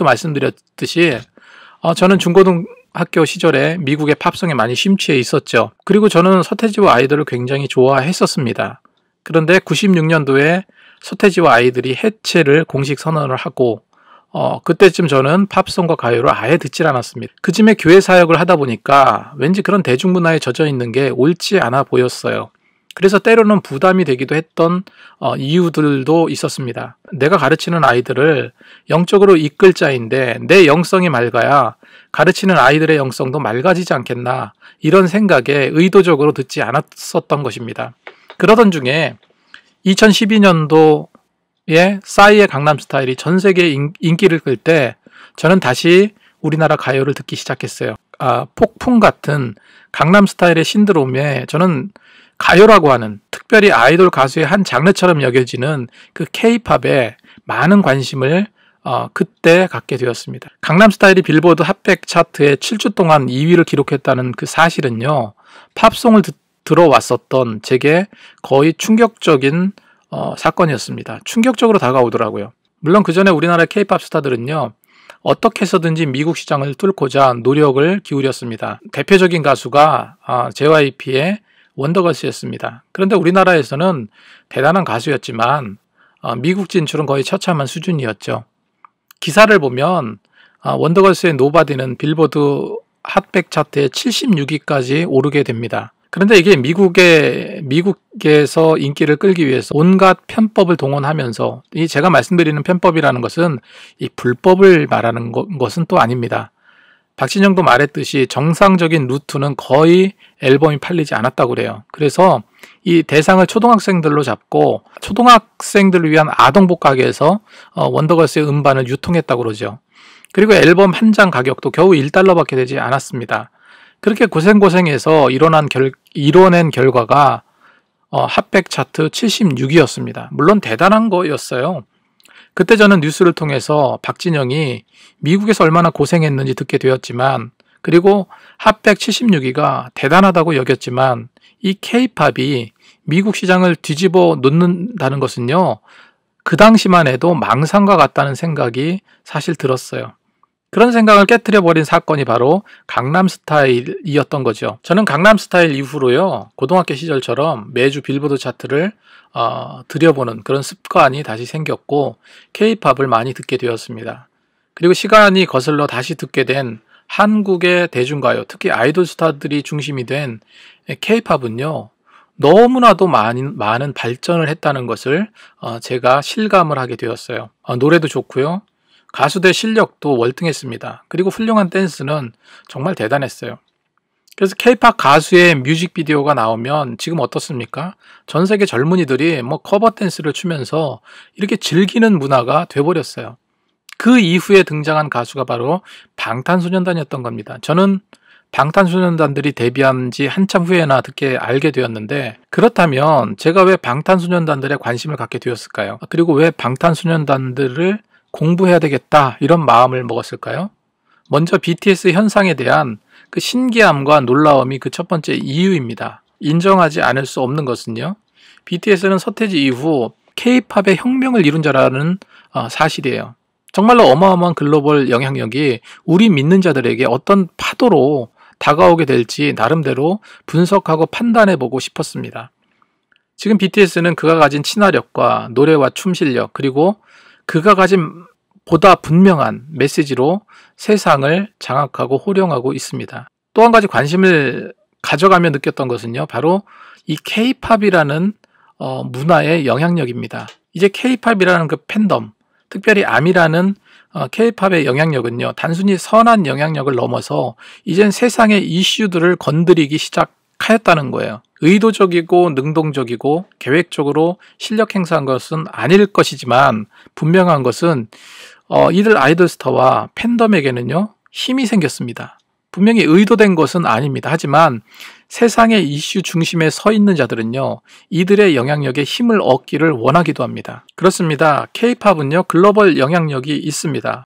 전에도 말씀드렸듯이 저는 중고등학교 시절에 미국의 팝송에 많이 심취해 있었죠. 그리고 저는 서태지와 아이들을 굉장히 좋아했었습니다. 그런데 96년도에 서태지와 아이들이 해체를 공식 선언을 하고 그때쯤 저는 팝송과 가요를 아예 듣질 않았습니다. 그쯤에 교회 사역을 하다 보니까 왠지 그런 대중문화에 젖어 있는 게 옳지 않아 보였어요. 그래서 때로는 부담이 되기도 했던 이유들도 있었습니다. 내가 가르치는 아이들을 영적으로 이끌 자인데 내 영성이 맑아야 가르치는 아이들의 영성도 맑아지지 않겠나, 이런 생각에 의도적으로 듣지 않았었던 것입니다. 그러던 중에 2012년도에 싸이의 강남스타일이 전 세계에 인기를 끌 때 저는 다시 우리나라 가요를 듣기 시작했어요. 폭풍 같은 강남스타일의 신드롬에 저는 가요라고 하는, 특별히 아이돌 가수의 한 장르처럼 여겨지는 그 K-팝에 많은 관심을 그때 갖게 되었습니다. 강남스타일이 빌보드 핫백 차트에 7주 동안 2위를 기록했다는 그 사실은요, 팝송을 들어왔었던 제게 거의 충격적인 사건이었습니다. 충격적으로 다가오더라고요. 물론 그 전에 우리나라 K-팝 스타들은요, 어떻게 해서든지 미국 시장을 뚫고자 노력을 기울였습니다. 대표적인 가수가 JYP의 원더걸스였습니다. 그런데 우리나라에서는 대단한 가수였지만 미국 진출은 거의 처참한 수준이었죠. 기사를 보면 원더걸스의 노바디는 빌보드 핫백 차트에 76위까지 오르게 됩니다. 그런데 이게 미국에서 인기를 끌기 위해서 온갖 편법을 동원하면서, 이 제가 말씀드리는 편법이라는 것은 이 불법을 말하는 것은 또 아닙니다. 박진영도 말했듯이 정상적인 루트는 거의 앨범이 팔리지 않았다고 그래요. 그래서 이 대상을 초등학생들로 잡고 초등학생들을 위한 아동복 가게에서 원더걸스의 음반을 유통했다고 그러죠. 그리고 앨범 한 장 가격도 겨우 1달러밖에 되지 않았습니다. 그렇게 고생해서 이뤄낸 결과가 핫백 차트 76위였습니다. 물론 대단한 거였어요. 그때 저는 뉴스를 통해서 박진영이 미국에서 얼마나 고생했는지 듣게 되었지만, 그리고 핫백 76위가 대단하다고 여겼지만, 이 K-팝이 미국 시장을 뒤집어 놓는다는 것은요, 그 당시만 해도 망상과 같다는 생각이 사실 들었어요. 그런 생각을 깨트려버린 사건이 바로 강남스타일이었던 거죠. 저는 강남스타일 이후로요, 고등학교 시절처럼 매주 빌보드 차트를 들여보는 그런 습관이 다시 생겼고, K-팝을 많이 듣게 되었습니다. 그리고 시간이 거슬러 다시 듣게 된 한국의 대중가요, 특히 아이돌 스타들이 중심이 된 K-팝은요, 너무나도 많은 발전을 했다는 것을 제가 실감을 하게 되었어요. 노래도 좋고요, 가수들 실력도 월등했습니다. 그리고 훌륭한 댄스는 정말 대단했어요. 그래서 K-팝 가수의 뮤직비디오가 나오면 지금 어떻습니까? 전 세계 젊은이들이 커버 댄스를 추면서 이렇게 즐기는 문화가 돼버렸어요. 그 이후에 등장한 가수가 바로 방탄소년단이었던 겁니다. 저는 방탄소년단들이 데뷔한 지 한참 후에나 듣게 알게 되었는데, 그렇다면 제가 왜 방탄소년단들에 관심을 갖게 되었을까요? 그리고 왜 방탄소년단들을 공부해야 되겠다, 이런 마음을 먹었을까요? 먼저 BTS 현상에 대한 그 신기함과 놀라움이 그 첫 번째 이유입니다. 인정하지 않을 수 없는 것은요, BTS는 서태지 이후 K-팝의 혁명을 이룬 자라는 사실이에요. 정말로 어마어마한 글로벌 영향력이 우리 믿는 자들에게 어떤 파도로 다가오게 될지 나름대로 분석하고 판단해보고 싶었습니다. 지금 BTS는 그가 가진 친화력과 노래와 춤 실력, 그리고 그가 가진 보다 분명한 메시지로 세상을 장악하고 호령하고 있습니다. 또 한 가지 관심을 가져가며 느꼈던 것은요, 바로 이 K-팝이라는 문화의 영향력입니다. 이제 K-팝이라는 그 팬덤, 특별히 아미라는 K-팝의 영향력은요, 단순히 선한 영향력을 넘어서 이젠 세상의 이슈들을 건드리기 시작하였다는 거예요. 의도적이고 능동적이고 계획적으로 실력 행사한 것은 아닐 것이지만, 분명한 것은 이들 아이돌 스타와 팬덤에게는요, 힘이 생겼습니다. 분명히 의도된 것은 아닙니다. 하지만 세상의 이슈 중심에 서 있는 자들은요, 이들의 영향력에 힘을 얻기를 원하기도 합니다. 그렇습니다. K-팝은요, 글로벌 영향력이 있습니다.